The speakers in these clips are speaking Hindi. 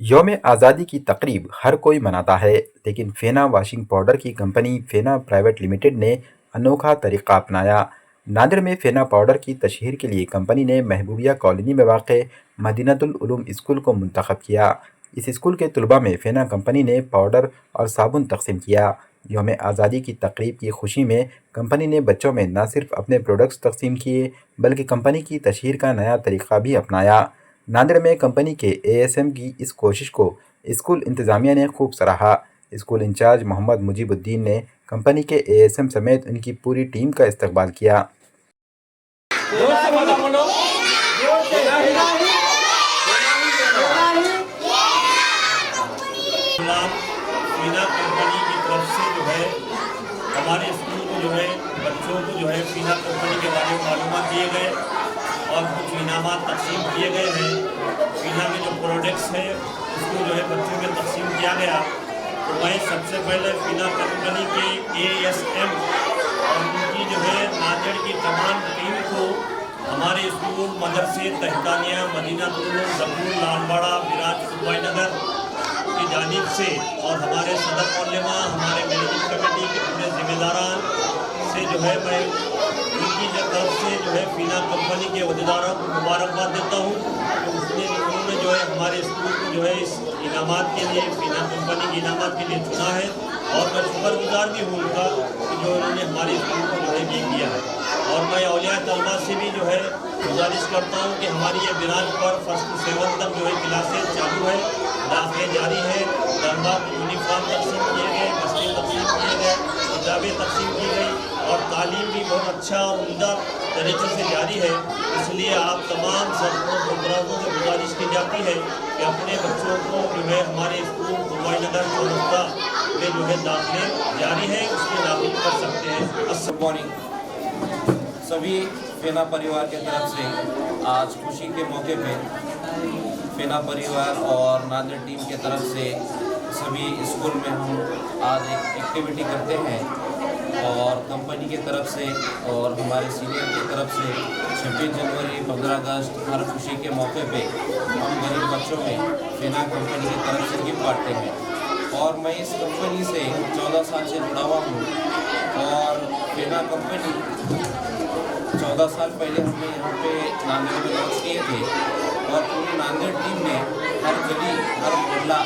यौम आज़ादी की तकरीब हर कोई मनाता है, लेकिन फेना वॉशिंग पाउडर की कंपनी फेना प्राइवेट लिमिटेड ने अनोखा तरीका अपनाया। नांदेड़ में फेना पाउडर की तशहीर के लिए कंपनी ने महबूबिया कॉलोनी में वाक़ मदीनतुल उलूम स्कूल को मुंतखब किया। इस स्कूल के तलबा में फेना कंपनी ने पाउडर और साबुन तकसीम किया। यौम आज़ादी की तकरीब की खुशी में कंपनी ने बच्चों में न सिर्फ अपने प्रोडक्ट्स तकसीम किए, बल्कि कंपनी की तशहीर का नया तरीका भी अपनाया। नांदेड़ में कंपनी के एएसएम की इस कोशिश को स्कूल इंतज़ामिया ने खूब सराहा। स्कूल इंचार्ज मोहम्मद मुजीबुद्दीन ने कंपनी के एएसएम समेत उनकी पूरी टीम का इस्तकबाल किया। फीना कंपनी की तरफ से जो है हमारे स्कूल को जो है बच्चों को जो है फीना कंपनी के बारे में मालूमात दिए गए और कुछ इनामात तकसीम किए गए हैं। फीना के जो प्रोडक्ट्स हैं उसको जो है बच्चों में तकसीम किया गया। तो मैं सबसे पहले फीना कंपनी के एएसएम और उनकी जो है नांदेड़ की तमाम टीम को हमारे स्कूल मदरसे तहतानिया मदीनतुल उलूम जबूर लालवाड़ा विराज सुबाई नगर की जानिब से और हमारे सदर मौलमा हमारे मैनेजिंग कमेटी के पूरे जिम्मेदारान से जो है मैं उनकी तरफ से जो है फीना कंपनी के अहदेदारों को मुबारकबाद देता हूँ। तो उन्होंने जो है हमारे स्कूल को जो है इस इनामात के लिए फीना कंपनी के इनामात के लिए चुना है और मैं शुक्रगुजार भी हूँ उनका कि जो उन्होंने हमारे स्कूल को जो है ये किया है। और मैं औलिया तलबा से भी जो है गुजारिश करता हूँ कि हमारी ये बिराज पर फर्स्ट से 7 तक जो है क्लासेज चालू है, दाखिले जारी है। तलबा को यूनिफॉर्म तकसीम किए गए, बस्ते तकसीम किए गए, किताबें तकसीम की गई और तालीम भी बहुत अच्छा और उम्दा तरीके से जारी है। इसलिए आप तमाम सरपंच हुक्मरानों से गुजारिश की जाती है कि अपने बच्चों को जो है हमारे स्कूल दुबई नगर चौरस्ता में जो है दाखिले जारी है, उसमें दाखिल कर सकते हैं। गुड मॉर्निंग सभी फेना परिवार के तरफ से आज खुशी के मौके पे फेना परिवार और नांदेड़ टीम के तरफ से सभी स्कूल में हम आज एक एक्टिविटी करते हैं और कंपनी की तरफ से और हमारे सीनियर की तरफ से 26 जनवरी 15 अगस्त हर खुशी के मौके पे हम गरीब बच्चों में फेना कंपनी की तरफ से गिफ्ट बांटते हैं। और मैं इस कंपनी से 14 साल से जुड़ा हुआ हूँ और फेना कंपनी 14 साल पहले हमने यहाँ पे नांदेड़ में लॉन्च किए थे और पूरी नांदेड़ टीम ने हर गली हर मोहल्ला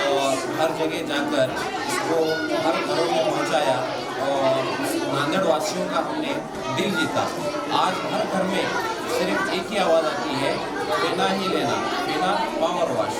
और हर जगह जाकर इसको हर घरों में पहुँचाया और नांदेड़ वासियों का हमने दिल जीता। आज हर घर में सिर्फ एक ही आवाज़ आती है, फेना ही लेना, फेना पावर वॉश।